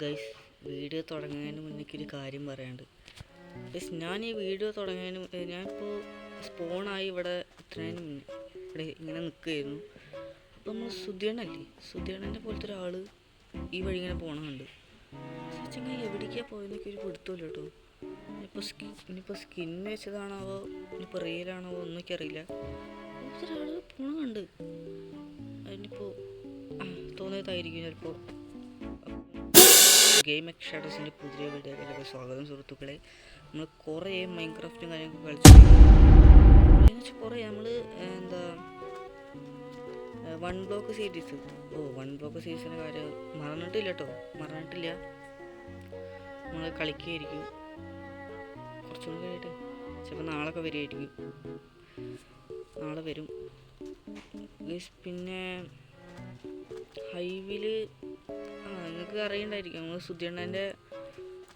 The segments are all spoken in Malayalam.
ഗൈസ്, വീഡിയോ തുടങ്ങുന്നതിന് മുന്നേക്കൊരു കാര്യം പറയാനുണ്ട്. ഗൈസ്, ഞാൻ ഈ വീഡിയോ തുടങ്ങുന്നതിന് ഞാനിപ്പോൾ സ്പോണായി ഇവിടെ ഇത്രയും മുന്നേ ഇവിടെ ഇങ്ങനെ നിൽക്കുകയായിരുന്നു. അപ്പോൾ നമ്മൾ സുധിയണ്ണൻ്റെ പോലത്തെ ഒരാൾ ഈ വഴി ഇങ്ങനെ പോകണമുണ്ട്. ചെങ്ങനെ എവിടേക്കാണ് പോയതെന്നൊക്കെ ഒരു പിടുത്തമില്ല കേട്ടോ. ഇനിയിപ്പോൾ സ്കിൻ വെച്ചതാണാവോ ഇനിയിപ്പോൾ റിയലാണാവോ ഒന്നൊക്കെ അറിയില്ല. ഒരാൾ പോകണമുണ്ട്. അതിനിപ്പോൾ തോന്നിയതായിരിക്കും ചിലപ്പോൾ. ഗെയിം ഷാഡോസിൻ്റെ പുതിയ വീഡിയോയിലേക്ക് സ്വാഗതം സുഹൃത്തുക്കളെ. നമ്മൾ കുറേ മൈൻക്രാഫ്റ്റും കാര്യങ്ങളൊക്കെ കളിച്ചു. കുറേ നമ്മൾ എന്താ വൺ ബ്ലോക്ക് സീരീസിൻ്റെ കാര്യം മറന്നിട്ടില്ല. നമ്മൾ കളിക്കുകയായിരിക്കും കുറച്ചുകൂടി കഴിഞ്ഞിട്ട്. ചിലപ്പോൾ നാളെ വരും. പിന്നെ ഹൈവിൽ നിങ്ങൾക്ക് അറിയണ്ടായിരിക്കും, നമ്മൾ സുധിയണ്ണൻ്റെ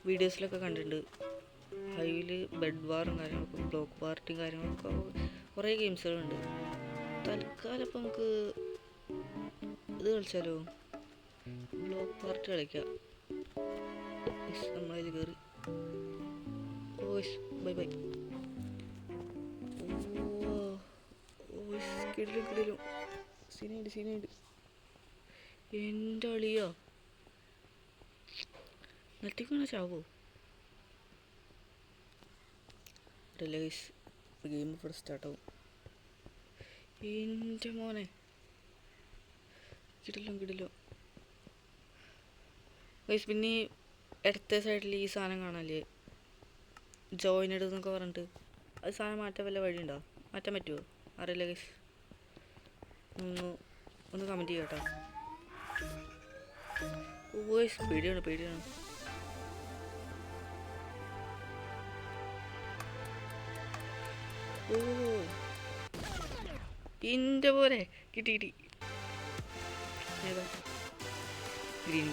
വീഡിയോസിലൊക്കെ കണ്ടിട്ടുണ്ട്. ഹൈവിൽ ബെഡ് വാറും കാര്യങ്ങളൊക്കെ ബ്ലോക്ക് പാർട്ടിയും കാര്യങ്ങളൊക്കെ കുറേ ഗെയിംസുകളുണ്ട്. തൽക്കാലം ഇപ്പം നമുക്ക് ഇത് കളിച്ചാലോ, ബ്ലോക്ക് പാർട്ടി കളിക്കാം. നമ്മളതിൽ കയറി ബൈ. കിടിലും സീനായിട്ട് എൻ്റെ അളിയോ നെറ്റിക്കാണ് ചാവോ. റിലൈസ് ഗെയിം ഇവിടെ സ്റ്റാർട്ടാവും. എൻ്റെ മോനെ കിടിലോ ഗൈസ്. പിന്നെ ഇടത്തെ സൈഡിൽ ഈ സാധനം കാണാല്ലേ, ജോയിനഡ് എന്നൊക്കെ പറഞ്ഞിട്ട്, അത് സാധനം മാറ്റാൻ വല്ല വഴിയുണ്ടോ? മാറ്റാൻ പറ്റുമോ അറിയില്ല ഗൈസ്. ഒന്ന് കമൻറ്റ് ചെയ്യാം കേട്ടോ. പേടിയാണ്. ഇന്റെ പോലെ കിട്ടി. ഏതാ ഗ്രീൻ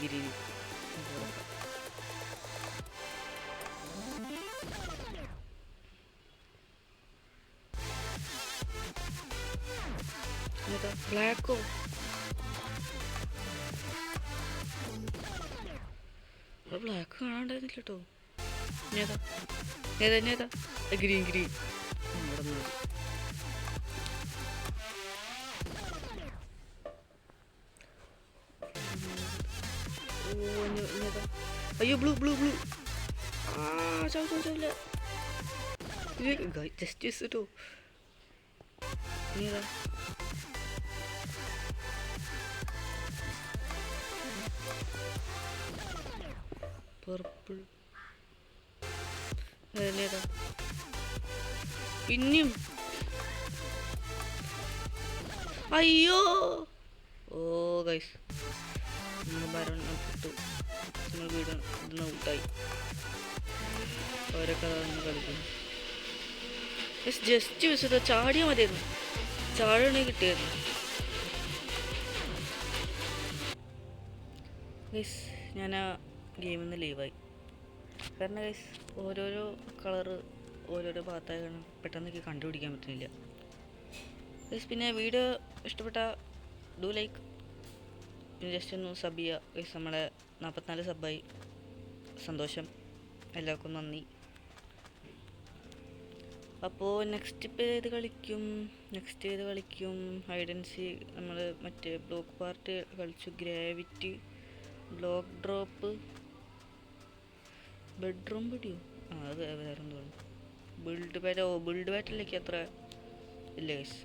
ഏതാ ബ്ലാക്കോ? ബ്ലാക്ക് കാണാണ്ടായിരുന്നില്ല കേട്ടോ. ഏതാ ഗ്രീൻ ഇവിടെ അയ്യോ ബ്ലൂ ചാവില്ല. ജസ്റ്റ് കേട്ടോ. ഏതാ പർപ്പിൾ? ഏതാ പിന്നെയും? അയ്യോ ഗൈസ്, നമ്മൾ വീട് ഇതിന് ഔട്ടായി. അവരൊക്കെ കളിക്കുന്നു. ജസ്റ്റ് വിസിത ചാടിയാൽ മതിയായിരുന്നു. ചാടണമെങ്കിൽ കിട്ടിയായിരുന്നു ഗൈസ്. ഞാൻ ആ ഗെയിമിൽ നിന്ന് ലീവായി. കാരണം ഗൈസ്, ഓരോരോ കളറ് ഓരോരോ ഭാഗത്തായി പെട്ടെന്ന് എനിക്ക് കണ്ടുപിടിക്കാൻ പറ്റുന്നില്ല ഗൈസ്. പിന്നെ വീഡിയോ ഇഷ്ടപ്പെട്ട ഡു ലൈക്ക്, പിന്നെ ജസ്റ്റ് ഒന്ന് സബ് ചെയ്യുക ഗൈസ്. നമ്മളെ 44 സബ്ബായി, സന്തോഷം. എല്ലാവർക്കും നന്ദി. അപ്പോൾ നെക്സ്റ്റ് ഏത് കളിക്കും? ഹൈഡ് ആൻഡ് സീക്ക്, നമ്മൾ മറ്റേ ബ്ലോക്ക് പാർട്ടി കളിച്ചു, ഗ്രാവിറ്റി, ബ്ലോക്ക് ഡ്രോപ്പ്, ബെഡ്റൂം പിടിയോ? അത് വേറെ തോന്നുന്നു. ബിൽഡ് ബാറ്റിലേക്ക് അത്ര ഇല്ല ഗൈസ്,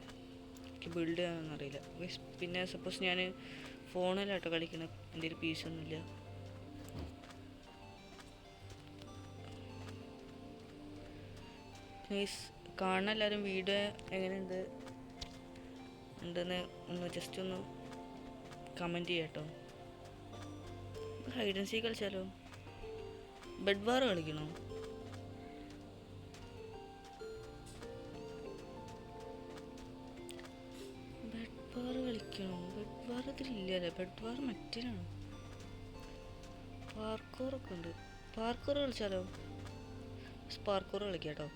എനിക്ക് ബിൽഡ് ചെയ്യാനൊന്നും അറിയില്ല ഗൈസ്. പിന്നെ സപ്പോസ് ഞാൻ ഫോണിലാട്ടോ കളിക്കണം, എൻ്റെ ഒരു പീസൊന്നുമില്ല. ഗൈസ്, കാണാൻ എല്ലാവരും വീഡിയോ എങ്ങനെയുണ്ട് ഒന്ന് ജസ്റ്റ് ഒന്ന് കമൻറ്റ് ചെയ്യാം കേട്ടോ. ഹൈഡ് ആൻഡ് സീക്ക് കളിച്ചാലോ? ബെഡ് വാർ കളിക്കണോ? ബെഡ് വാർ ഇതിലില്ലല്ലേ. ബെഡ് വാർ മറ്റേലാണ്. പാർക്കോറൊക്കെ ഉണ്ട്. പാർക്കോർ കളിച്ചാലോ? പാർക്കോർ കളിക്കാം കേട്ടോ.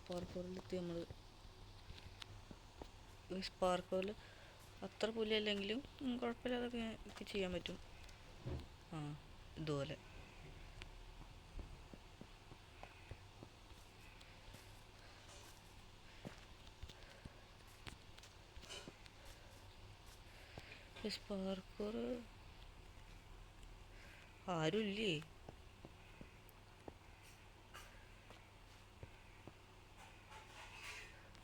പാർക്കോറിലെത്തി നമ്മൾ. പാർക്കോറിൽ അത്ര പുലിയല്ലെങ്കിലും കുഴപ്പമില്ലാതൊക്കെ ഒക്കെ ചെയ്യാൻ പറ്റും. ആ ഇതുപോലെ പാർക്കൂർ ആരുമില്ലേ?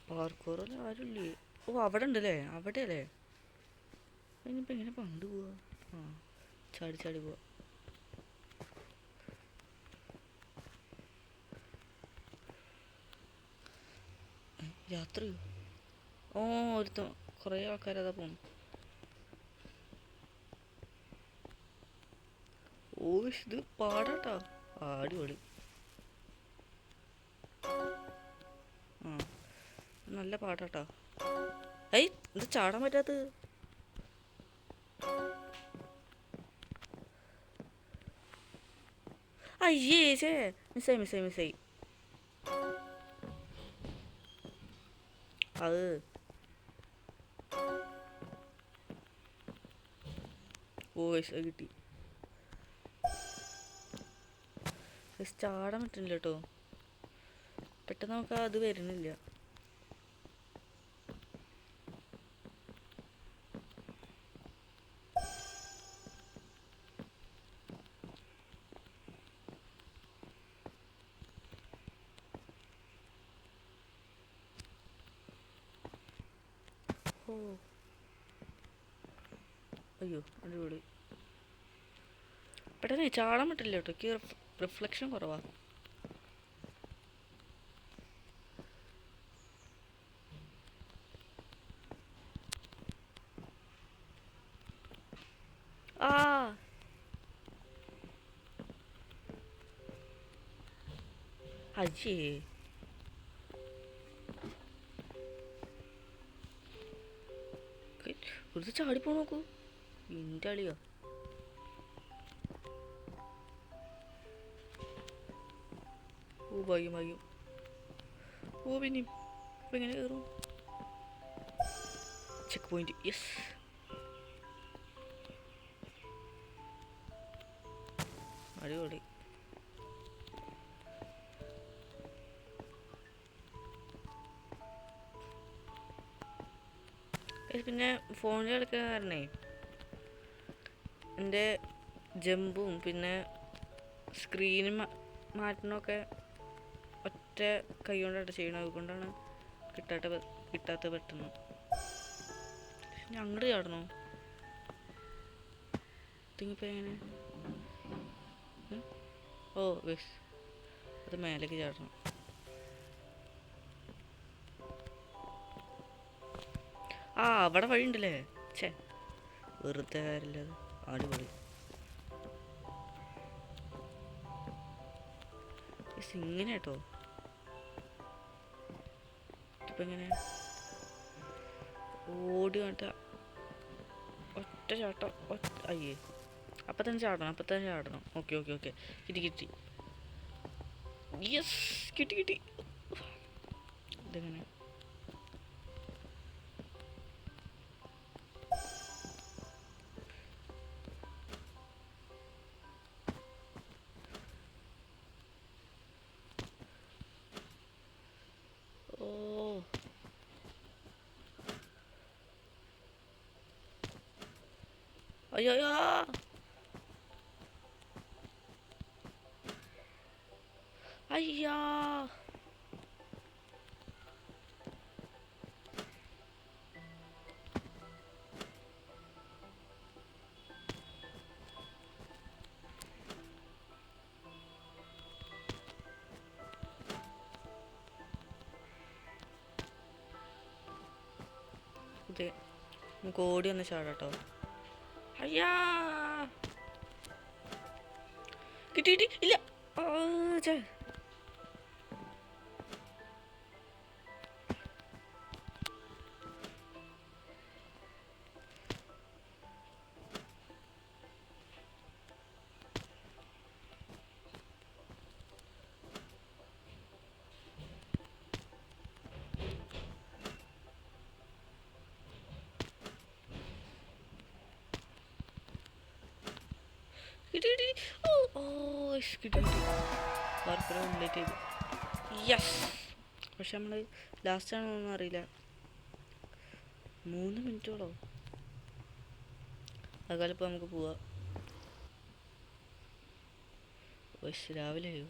പാർക്കൂറിൽ ആരുമില്ലേ? ഓ അവിടെ ഉണ്ടല്ലേ, അവിടെ അല്ലേ? ഇനിയിപ്പോൾ എങ്ങനെ പണ്ട് പോവാ? ആ ചാടി ചാടി പോവാ. രാത്രി ഓ ഒരുത്ത കുറേ ആൾക്കാരതാ പോണു. ഓ ഇത് പാടാട്ടാ, അടിപൊളി. ആ നല്ല പാടാട്ടാ. ഏയ് ഇത് ചാടാൻ പറ്റാത്തത്. അയ്യേ ചേ, മിസ്സായി. അത് ഓ കിട്ടി. ചാടാൻ പറ്റുന്നില്ല കേട്ടോ, പെട്ടെന്ന് നമുക്ക് അത് വരുന്നില്ല. ഓ അയ്യോ അടിപൊളി. പെട്ടെന്ന് ചാടാൻ പറ്റില്ല കേട്ടോ, എനിക്ക് റിഫ്ലക്ഷൻ കുറവാ. ആ അയ്യേ ഒരു ചാടിപ്പോ നോക്കൂ, എൻ്റെ അളിയോ. ഓ ഭാഗ്യം. ഓ പിന്നെ ഇപ്പം എങ്ങനെ കയറും? Check point, yes. അടിപൊളി. പിന്നെ ഫോണിൽ കളിക്കുന്ന കാരണേ എൻ്റെ ജമ്പും പിന്നെ സ്ക്രീൻ മാറ്റണമൊക്കെ ഒറ്റ കൈ കൊണ്ടായിട്ട് ചെയ്യണം. അതുകൊണ്ടാണ് കിട്ടാത്ത പെട്ടെന്ന്. ഞാൻ അങ്ങോട്ട് ചാടണോ? തിങ്ങിപ്പോൾ എങ്ങനെ? ഓ വെസ്, അത് മേലേക്ക് ചാടണം. ആ അവിടെ വഴി ഉണ്ടല്ലേ, ഛേ വെറുതെ കാര്യമില്ലത്. അടിപൊളി. ഇങ്ങനെ കേട്ടോ, ഇപ്പം എങ്ങനെ ഓടി കണ്ട ഒറ്റ ചാട്ടം. അയ്യേ അപ്പം തന്നെ ചാടണം. ഓക്കെ കിട്ടി. യെസ് കിട്ടി. ഇതെങ്ങനെ? ഓ അയ്യോ അയ്യാ. ഇത് നമുക്ക് ഓടി ഒന്ന് ചാടാട്ടോ. അയ്യാ കിട്ടി ഇല്ല. ചേ കിട്ടി കിട്ടി. ഓ ഓ കിട്ടി കിട്ടി. പാർക്കർ കംപ്ലീറ്റ് ചെയ്തു. യെസ്. പക്ഷെ നമ്മൾ ലാസ്റ്റാണോന്നൊന്നും അറിയില്ല. 3 മിനിറ്റോളോ. അതുപോലെ ഇപ്പോൾ നമുക്ക് പോവാം. രാവിലെ ആയോ?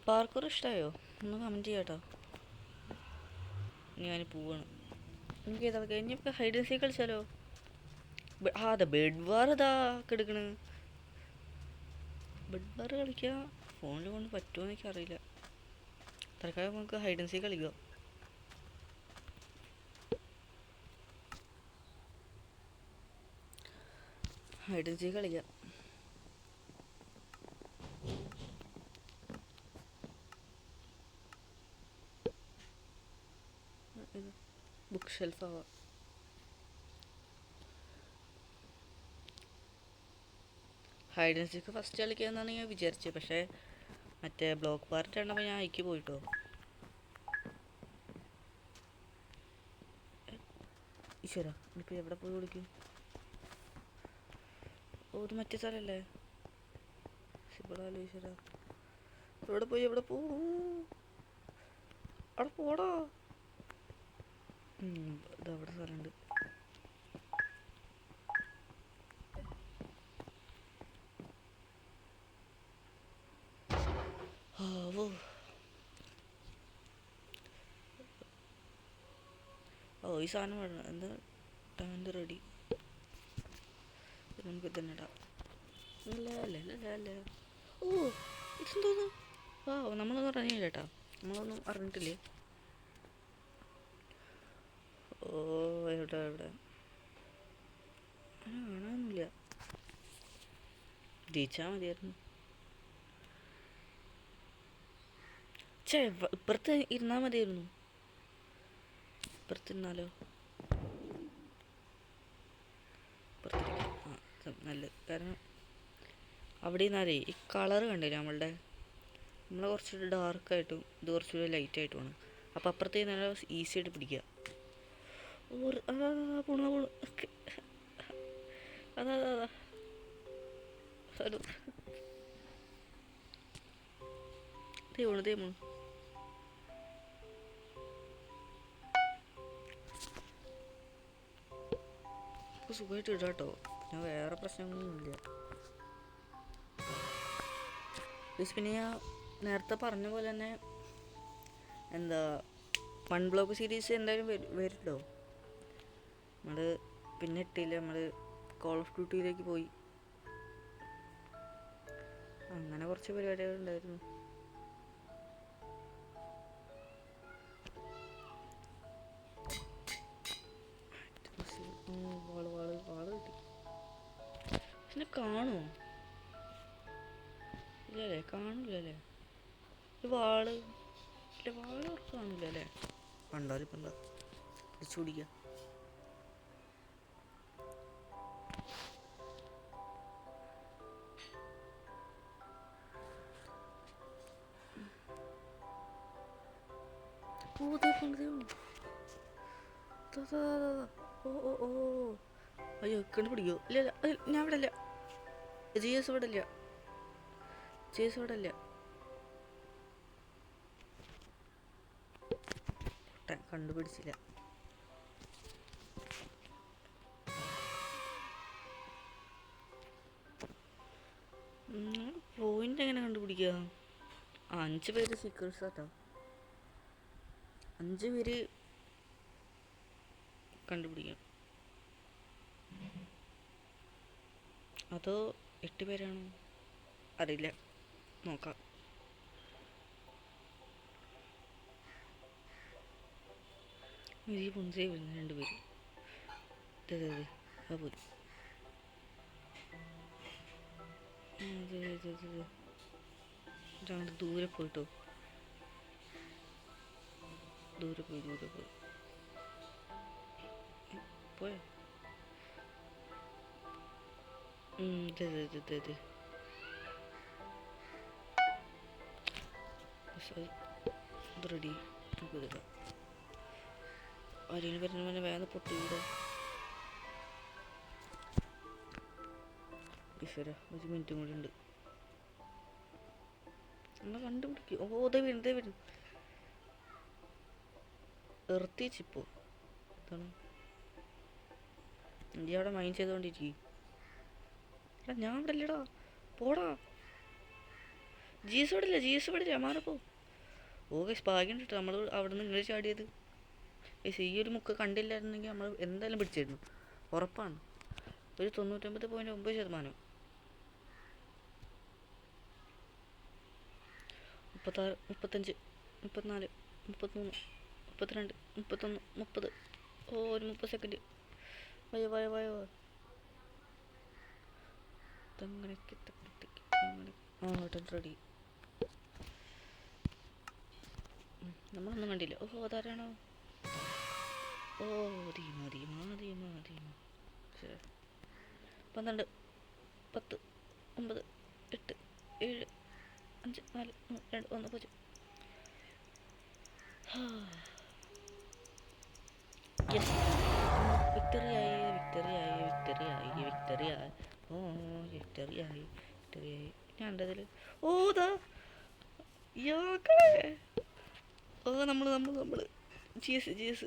പാർക്കൂർ ഇഷ്ടമായോ? ഒന്ന് കമൻറ്റ് ചെയ്യാം കേട്ടോ. ഞാൻ പോവാണ്. എനിക്ക് ഇതൊക്കെ ഇനി ഇപ്പോൾ ഹൈഡ് ആൻഡ് സീക്ക് കളിച്ചാലോ? അതെ ബെഡ് വാർ ഇതാ കിടക്കണ്. ബെഡ് വാർ കളിക്കാൻ ഫോണിൽ കൊണ്ട് പറ്റുമോ എന്നൊക്കെ അറിയില്ല. തൽക്കാലം നമുക്ക് ഹൈഡ് ആൻഡ് സീക്ക് കളിക്കാം. ഹൈഡ് ആൻഡ് സീക്ക് കളിക്കാം. ബുക്ക് ഷെൽഫ് ആവാം. ഹൈഡ് ആൻഡ് സീക്ക് ഫസ്റ്റ് കളിക്കാമെന്നാണ് ഞാൻ വിചാരിച്ചത്. പക്ഷേ മറ്റേ ബ്ലോക്ക് പാർട്ടി ഉണ്ടപ്പോൾ ഞാൻ അയക്കി പോയിട്ടോ. ഈശ്വര ഇനിയിപ്പോൾ എവിടെ പോയി വിളിക്കും? ഒരു മറ്റേ സ്ഥലമല്ലേ? ഈശ്വര എവിടെ പോയി അവിടെ പോടാ. ഇതവിടെ സ്ഥലമുണ്ട്. ഈ സാധനം വേണം. എന്താ ടാൻഡ് റെഡി. നമുക്ക് തന്നെ ഇടാം. അല്ല ഓ ഇതെന്തോന്ന്? നമ്മളൊന്നും അറിഞ്ഞില്ല കേട്ടോ. നമ്മളൊന്നും അറിഞ്ഞിട്ടില്ലേ. ഓ എവിടെ കാണാനൊന്നുമില്ല. ജയിച്ചാൽ മതിയായിരുന്നു. ഇപ്പുറത്ത് ഇരുന്നാൽ മതിയായിരുന്നു. ഇപ്പുറത്തിരുന്നാലോ? ഇപ്പുറത്തിരിക്കാം. നല്ലത്. കാരണം അവിടെ നിന്നാലേ ഈ കളറ് കണ്ടില്ല നമ്മളെ കുറച്ചുകൂടി ഡാർക്കായിട്ടും ഇത് കുറച്ചുകൂടി ലൈറ്റായിട്ടുമാണ്. അപ്പോൾ അപ്പുറത്ത് നല്ല ഈസി ആയിട്ട് പിടിക്കുക. പോണു അതാ ഹലോ തേമോണു സുഖമായിട്ട് ഇടാം കേട്ടോ. പിന്നെ വേറെ പ്രശ്നങ്ങളൊന്നുമില്ല. പിന്നെ ഞാൻ നേരത്തെ പറഞ്ഞ പോലെ തന്നെ എന്താ 1 ബ്ലോക്ക് സീരീസ് എന്തായാലും വരുമല്ലോ. നമ്മൾ പിന്നെ ഇട്ടില്ല. നമ്മൾ കോൾ ഓഫ് ഡ്യൂട്ടിയിലേക്ക് പോയി. അങ്ങനെ കുറച്ച് പരിപാടികളുണ്ടായിരുന്നു. വാള് കിട്ടി. പിന്നെ കാണുമോ? ഇല്ലല്ലേ, കാണില്ലല്ലേ വാള്. അവർക്ക് കാണില്ലല്ലേ? കണ്ടാലിപ്പം എന്താ പിടിച്ചു പിടിക്കുക. ഓ അയ്യോ കണ്ടുപിടിക്കോ? ഇല്ല ഞാൻ ഇവിടെ ഇല്ല. ജിഎസ് ഇവിടെ ഇല്ല. കണ്ടുപിടിച്ചില്ല. പോയിന്റ് എങ്ങനെ കണ്ടുപിടിക്കുക? 5 പേര് സീക്രട്സ് ആട്ടോ. 5 പേര് കണ്ടുപിടിക്കാം. അതോ 8 പേരാണോ? അറിയില്ല, നോക്കാം. ഈ പുഞ്ചേ വരുന്ന 2 പേര്. ആ പോയി. ദൂരെ പോയിട്ടോ. ദൂരെ പോയി പോയോ? റെഡി. ആരെങ്കിലും വരുന്ന വേഗം പൊട്ടിയിടോ. ഈശ്വര, ഒരു മിനിറ്റും കൂടി ഉണ്ട്. നമ്മൾ കണ്ടുപിടിക്കും. ഓ ദേ വരും. എർത്തിച്ചിപ്പോ എന്താണ് നീ അവിടെ മൈൻഡ് ചെയ്തോണ്ടിരിക്കും. എടാ ഞാൻ ഇവിടെ ഇല്ലടാ, പോടാ. ജീസ് ഇവിടെ മാറപ്പോ. ഓ ഗൈസ് ഭാഗ്യം കിട്ടും നമ്മൾ അവിടെ നിന്ന് ഇങ്ങനെ ചാടിയത്. ഗൈസ് ഈ ഒരു മുക്ക് കണ്ടില്ലായിരുന്നെങ്കിൽ നമ്മൾ എന്തായാലും പിടിച്ചിരുന്നു, ഉറപ്പാണ്. ഒരു 99.9%. 36, 35, 34, 33, 32, 31, 30. ഓ ഒരു 30 സെക്കൻഡ്. വയോ. തങ്ങനക്ക് ആ റെഡി. നമ്മളൊന്നും കണ്ടില്ല. ഓ അതാരാണോ? ഓ മതി. 12, 10, 9, 8, 7, 5, 4, 3, 2, 1, 0. യെസ്, വിക്ടറിയായി. ഓ വിക്ടറിയായി. ഞാൻ എൻ്റെ ഓതാ ഓ നമ്മൾ ജിഎസ്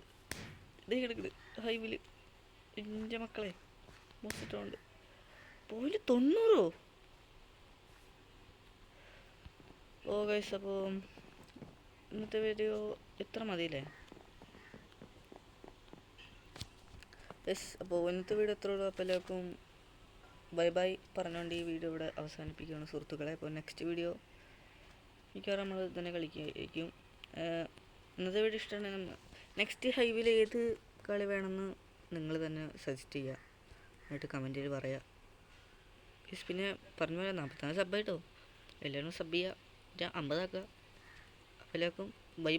എടുക്കട് ഹൈവില് എൻ്റെ മക്കളെ മോസിട്ടുണ്ട്. പോയിന്റ് 90. ഓ ഗൈസ്, അപ്പോൾ ഇന്നത്തെ വീഡിയോ എത്ര മതിയില്ലേ? യെസ്, അപ്പോൾ ഇന്നത്തെ വീഡിയോ എത്ര ഉള്ളൂ. അപ്പോൾ എല്ലാവർക്കും ബൈ പറഞ്ഞുകൊണ്ട് ഈ വീഡിയോ ഇവിടെ അവസാനിപ്പിക്കുകയാണ് സുഹൃത്തുക്കളെ. അപ്പോൾ നെക്സ്റ്റ് വീഡിയോ മിക്കവാറും നമ്മൾ തന്നെ കളിക്കും. ഇന്നത്തെ വീഡിയോ ഇഷ്ടമാണെങ്കിൽ നെക്സ്റ്റ് ഹൈവിൽ ഏത് കളി വേണമെന്ന് നിങ്ങൾ തന്നെ സജസ്റ്റ് ചെയ്യുക, എന്നിട്ട് കമൻറ്റിൽ പറയുക. പിന്നെ പറഞ്ഞ പോലെ 44 സബ്ബായിട്ടോ, എല്ലാവരും സബ് ചെയ്യുക, 50 ആക്കുക. അപ്പോൾ എല്ലാവർക്കും ബൈ.